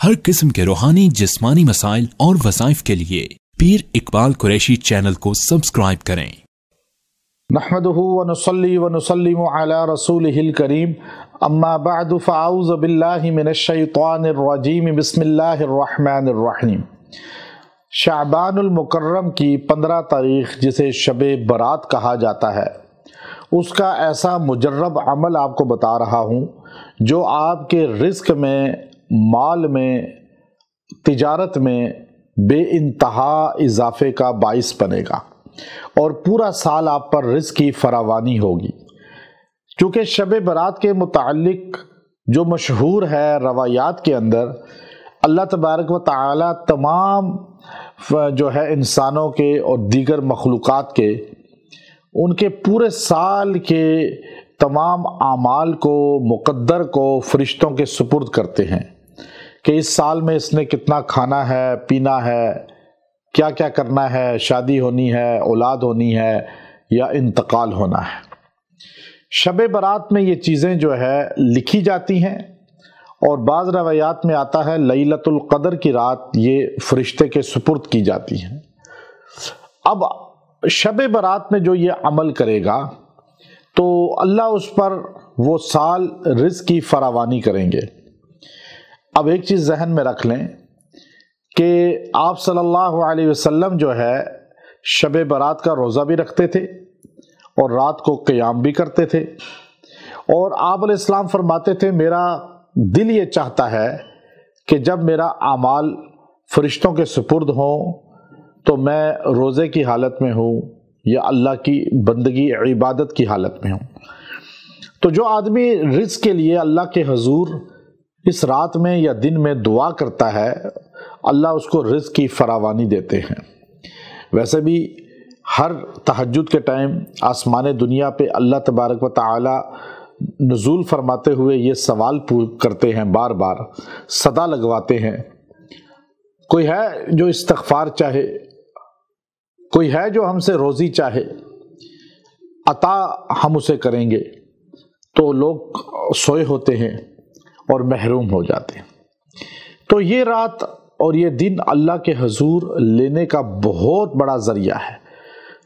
ہر قسم کے روحانی جسمانی مسائل اور وظائف کے لیے پیر اقبال قریشی چینل کو سبسکرائب کریں۔ نحمدہ ونصلی ونسلم علی رسولہ الکریم، اما بعد فاعوذ باللہ من الشیطان الرجیم، بسم اللہ الرحمن الرحیم۔ شعبان المکرم کی 15 تاریخ جسے شب برات کہا جاتا ہے، اس کا ایسا مجرب عمل آپ کو بتا رہا ہوں جو آپ کے رزق میں، مال میں، تجارت میں بے انتہا اضافے کا باعث بنے گا اور پورا سال آپ پر رزق کی فراوانی ہوگی۔ چونکہ شب برات کے متعلق جو مشہور ہے روایات کے اندر، اللہ تبارک و تعالی تمام جو ہے انسانوں کے اور دیگر مخلوقات کے، ان کے پورے سال کے تمام اعمال کو، مقدر کو فرشتوں کے سپرد کرتے ہیں کہ اس سال میں اس نے کتنا کھانا ہے، پینا ہے، کیا کیا کرنا ہے، شادی ہونی ہے، اولاد ہونی ہے یا انتقال ہونا ہے۔ شب برات میں یہ چیزیں جو ہے لکھی جاتی ہیں، اور بعض روایات میں آتا ہے لیلۃ القدر کی رات یہ فرشتے کے سپرد کی جاتی ہیں۔ اب شب برات میں جو یہ عمل کرے گا تو اللہ اس پر وہ سال رزق کی فراوانی کریں گے۔ اب ایک چیز ذہن میں رکھ لیں کہ آپ صلی اللہ علیہ وسلم جو ہے شب برات کا روزہ بھی رکھتے تھے اور رات کو قیام بھی کرتے تھے، اور آپ علیہ السلام فرماتے تھے میرا دل یہ چاہتا ہے کہ جب میرا اعمال فرشتوں کے سپرد ہوں تو میں روزے کی حالت میں ہوں یا اللہ کی بندگی عبادت کی حالت میں ہوں۔ تو جو آدمی رزق کے لیے اللہ کے حضور اس رات میں یا دن میں دعا کرتا ہے، اللہ اس کو رزق کی فراوانی دیتے ہیں۔ ویسے بھی ہر تہجد کے ٹائم آسمان دنیا پہ اللہ تبارک و تعالی نزول فرماتے ہوئے یہ سوال کرتے ہیں، بار بار صدا لگواتے ہیں، کوئی ہے جو استغفار چاہے، کوئی ہے جو ہم سے روزی چاہے، عطا ہم اسے کریں گے۔ تو لوگ سوئے ہوتے ہیں اور محروم ہو جاتے ہیں۔ تو یہ رات اور یہ دن اللہ کے حضور لینے کا بہت بڑا ذریعہ ہے۔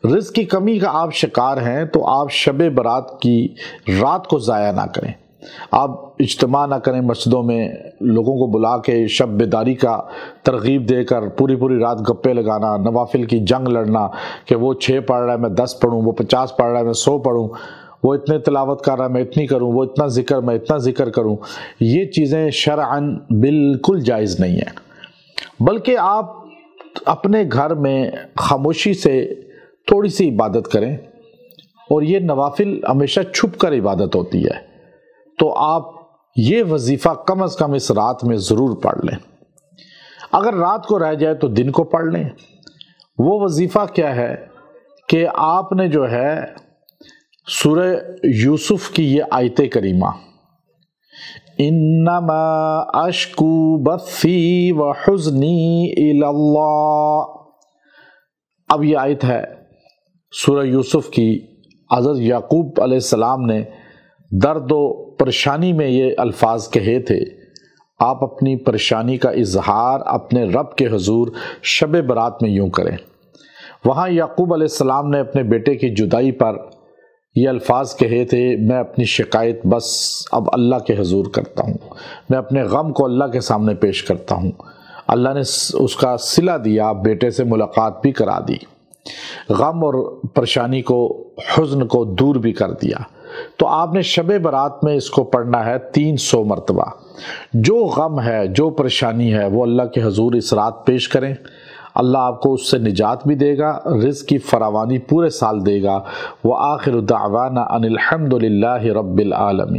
رزق کی کمی کا آپ شکار ہیں تو آپ شب برات کی رات کو ضائع نہ کریں۔ آپ اجتماع نہ کریں مسجدوں میں، لوگوں کو بلا کے شب بیداری کا ترغیب دے کر پوری رات گپے لگانا، نوافل کی جنگ لڑنا کہ وہ 6 پڑھ رہا ہے میں 10 پڑھوں، وہ 50 پڑھ رہا ہے میں 100 پڑھوں، وہ اتنے تلاوت کر رہا ہے میں اتنی کروں، وہ اتنا ذکر میں اتنا ذکر کروں۔ یہ چیزیں شرعاً بالکل جائز نہیں ہیں، بلکہ آپ اپنے گھر میں خاموشی سے تھوڑی سی عبادت کریں، اور یہ نوافل ہمیشہ چھپ کر عبادت ہوتی ہے، تو آپ یہ وظیفہ کم از کم اس رات میں ضرور پڑھ لیں۔ اگر رات کو رہ جائے تو دن کو پڑھ لیں۔ وہ وظیفہ کیا ہے کہ آپ نے جو ہے سورہ یوسف کی یہ آیت کریمہ، انما اشکو بثی وحزنی الی اللہ، اب یہ آیت ہے سورہ یوسف کی۔ حضرت یعقوب علیہ السلام نے درد و پریشانی میں یہ الفاظ کہے تھے۔ آپ اپنی پریشانی کا اظہار اپنے رب کے حضور شب برات میں یوں کریں۔ وہاں یعقوب علیہ السلام نے اپنے بیٹے کی جدائی پر یہ الفاظ کہے تھے، میں اپنی شکایت بس اب اللہ کے حضور کرتا ہوں، میں اپنے غم کو اللہ کے سامنے پیش کرتا ہوں۔ اللہ نے اس کا صلہ دیا، بیٹے سے ملاقات بھی کرا دی، غم اور پریشانی کو، حزن کو دور بھی کر دیا۔ تو آپ نے شب برات میں اس کو پڑھنا ہے 300 مرتبہ۔ جو غم ہے، جو پریشانی ہے، وہ اللہ کے حضور اس رات پیش کریں، اللہ آپ کو اس سے نجات بھی دے گا، رزق کی فراوانی پورے سال دے گا۔ وآخر دعوانا ان الحمد للہ رب العالمین۔